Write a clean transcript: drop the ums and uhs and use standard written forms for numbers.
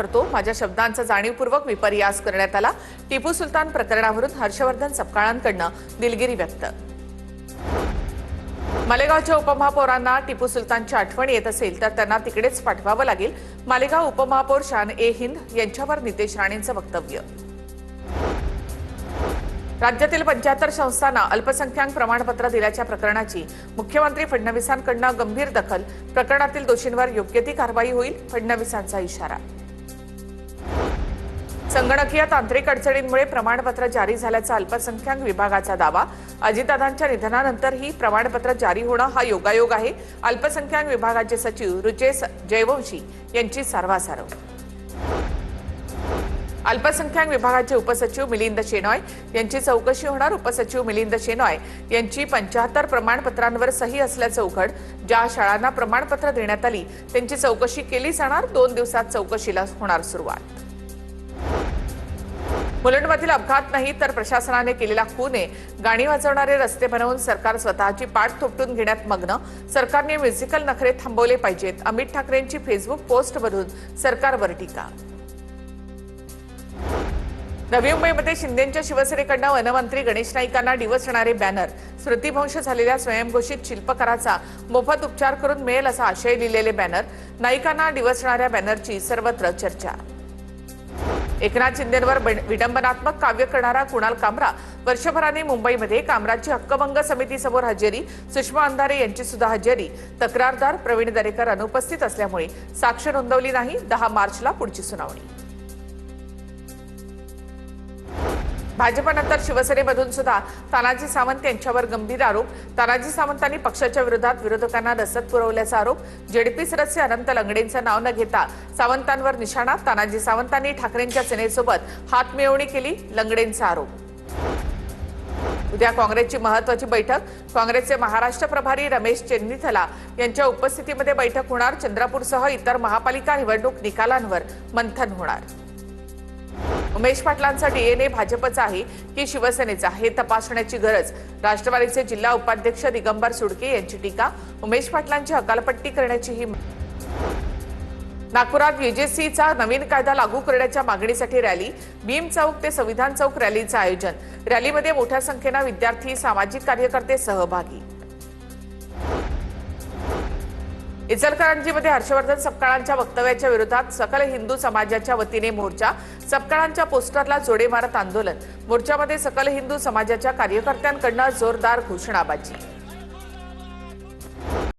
करतो। माझ्या शब्दांचा जाणीवपूर्वक विपर्यास करण्यात आला। टिपू सुलतान प्रकरणावरून हर्षवर्धन सपकाळांकडून दिलगिरी व्यक्त। मालेगावच्या उपमहापौरांना टिपू सुलतानची आठवण येत असेल तर त्यांना तिकडेच पाठवावं लागेल। मालेगाव उपमहापौर शान ए हिंद यांच्यावर नितेश राणेंचं वक्तव्य। राज्यातील 75 संस्थांना अल्पसंख्याक प्रमाणपत्र दिल्याच्या प्रकरणाची मुख्यमंत्री फडणवीसांकडून गंभीर दखल। प्रकरणातील दोषींवर योग्य ती कारवाई होईल, फडणवीसांचा इशारा। संगणकीय तांत्रिक अडचणींमुळे प्रमाणपत्र जारी झाल्याचा अल्पसंख्याक विभागाचा दावा। अजितदादांच्या निधनानंतर ही प्रमाणपत्र जारी होणं हा योगायोग आहे। अल्पसंख्याक विभागाचे सचिव रुचेश जयवंशी यांची सारवासारव। अल्पसंख्याक विभागाचे उपसचिव मिलिंद शेनॉय यांची चौकशी होणार। उपसचिव मिलिंद शेनॉय यांची 75 प्रमाणपत्रांवर सही असल्याचं उघड। ज्या शाळांना प्रमाणपत्र देण्यात आली त्यांची चौकशी केली जाणार। 2 दिवसात चौकशीला होणार सुरुवात। मुलुंडमधील अपघात नाही तर प्रशासनाने केलेला खून आहे। गाणी वाजवणारे रस्ते बनवून सरकार स्वतःची पाठ थोपटून घेण्यात मग्न। सरकारने म्युझिकल नखरे थांबवले पाहिजेत। अमित ठाकरेंची फेसबुक पोस्टमधून सरकारवर टीका। नवी मुंबईमध्ये शिंदेंच्या शिवसेनेकडून वनमंत्री गणेश नाईकांना डिवचणारे बॅनर। स्मृतिभ्रंश झालेल्या स्वयंघोषित शिल्पकाराचा मोफत उपचार करून मिळेल असा आशय लिहिलेले बॅनर। नाईकांना डिवचणाऱ्या बॅनरची सर्वत्र चर्चा। एकनाथ शिंदेंवर विडंबनात्मक काव्य करणारा कुणाल कामरा वर्षभराने मुंबईमध्ये। कामराची हक्कभंग समितीसमोर हजेरी। सुषमा अंधारे यांची सुद्धा हजेरी। तक्रारदार प्रवीण दरेकर अनुपस्थित असल्यामुळे साक्ष नोंदवली नाही। 10 मार्चला पुढची सुनावणी। भाजपनंतर शिवसेनेमधून सुद्धा तानाजी सावंत यांच्यावर गंभीर आरोप। तानाजी सावंतांनी पक्षाच्या विरोधात विरोधकांना रसद पुरवल्याचा आरोप। जेडीपी सदस्य अनंत लंगडेंचं नाव न घेता सावंतांवर निशाणा। तानाजी सावंतांनी ठाकरेंच्या सेनेसोबत हातमिळवणी केली, लंगडेंचा आरोप। उद्या काँग्रेसची महत्त्वाची बैठक। काँग्रेसचे महाराष्ट्र प्रभारी रमेश चेन्नीथला यांच्या उपस्थितीमध्ये बैठक होणार। चंद्रपूरसह इतर महापालिका निवडणूक निकालांवर मंथन होणार। उमेश पाटलांचा डीएनए भाजपचा आहे की शिवसेनेचा हे तपासण्याची गरज। राष्ट्रवादीचे जिल्हा उपाध्यक्ष दिगंबर सुडके यांची टीका। उमेश पाटलांची हकालपट्टी करण्याची ही। नागपुरात यूजीसीचा नवीन कायदा लागू करण्याच्या मागणीसाठी रॅली। भीम चौक ते संविधान चौक रॅलीचं आयोजन। रॅलीमध्ये मोठ्या संख्येने विद्यार्थी, सामाजिक कार्यकर्ते सहभागी। इचलकरंजीमध्ये हर्षवर्धन सपकाळांच्या वक्तव्याच्या विरोधात सकल हिंदू समाजाच्या वतीने मोर्चा। सपकाळांच्या पोस्टरला जोडे मारत आंदोलन। मोर्चामध्ये सकल हिंदू समाजाच्या कार्यकर्त्यांकडून जोरदार घोषणाबाजी।